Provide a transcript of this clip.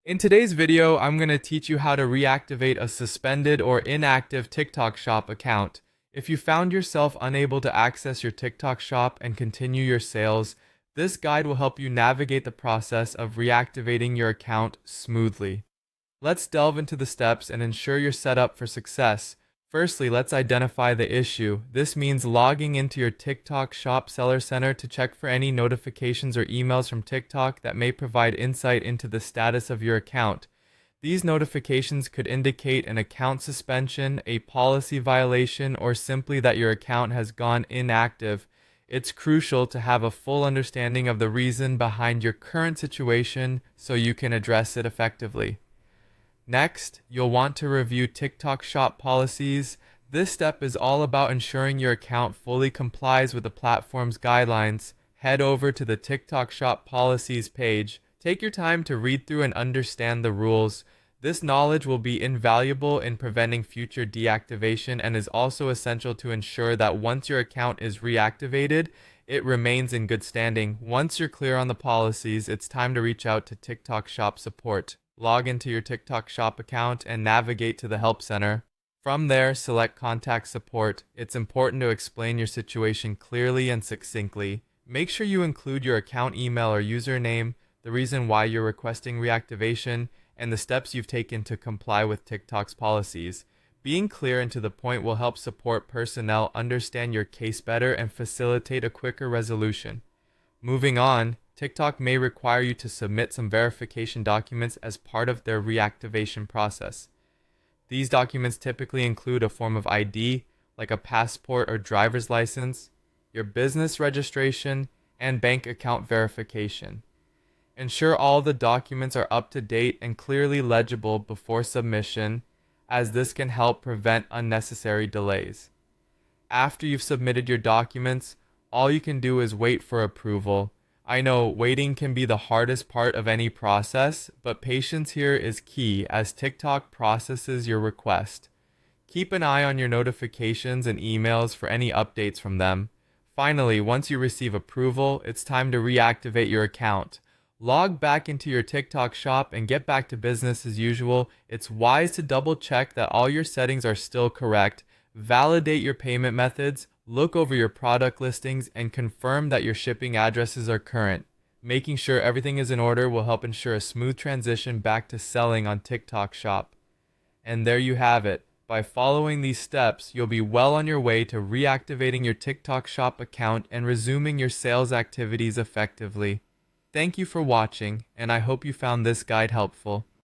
In today's video, I'm going to teach you how to reactivate a suspended or inactive TikTok Shop account. If you found yourself unable to access your TikTok Shop and continue your sales, this guide will help you navigate the process of reactivating your account smoothly. Let's delve into the steps and ensure you're set up for success. Firstly, let's identify the issue. This means logging into your TikTok Shop Seller Center to check for any notifications or emails from TikTok that may provide insight into the status of your account. These notifications could indicate an account suspension, a policy violation, or simply that your account has gone inactive. It's crucial to have a full understanding of the reason behind your current situation so you can address it effectively. Next, you'll want to review TikTok Shop policies. This step is all about ensuring your account fully complies with the platform's guidelines. Head over to the TikTok Shop policies page. Take your time to read through and understand the rules. This knowledge will be invaluable in preventing future deactivation and is also essential to ensure that once your account is reactivated, it remains in good standing. Once you're clear on the policies, it's time to reach out to TikTok Shop support. Log into your TikTok Shop account and navigate to the Help Center. From there, select Contact Support. It's important to explain your situation clearly and succinctly. Make sure you include your account email or username, the reason why you're requesting reactivation, and the steps you've taken to comply with TikTok's policies. Being clear and to the point will help support personnel understand your case better and facilitate a quicker resolution. Moving on, TikTok may require you to submit some verification documents as part of their reactivation process. These documents typically include a form of ID, like a passport or driver's license, your business registration, and bank account verification. Ensure all the documents are up to date and clearly legible before submission, as this can help prevent unnecessary delays. After you've submitted your documents, all you can do is wait for approval. I know waiting can be the hardest part of any process, but patience here is key as TikTok processes your request. Keep an eye on your notifications and emails for any updates from them. Finally, once you receive approval, it's time to reactivate your account. Log back into your TikTok Shop and get back to business as usual. It's wise to double check that all your settings are still correct. Validate your payment methods, look over your product listings, and confirm that your shipping addresses are current. Making sure everything is in order will help ensure a smooth transition back to selling on TikTok Shop. And there you have it. By following these steps, you'll be well on your way to reactivating your TikTok Shop account and resuming your sales activities effectively. Thank you for watching, and I hope you found this guide helpful.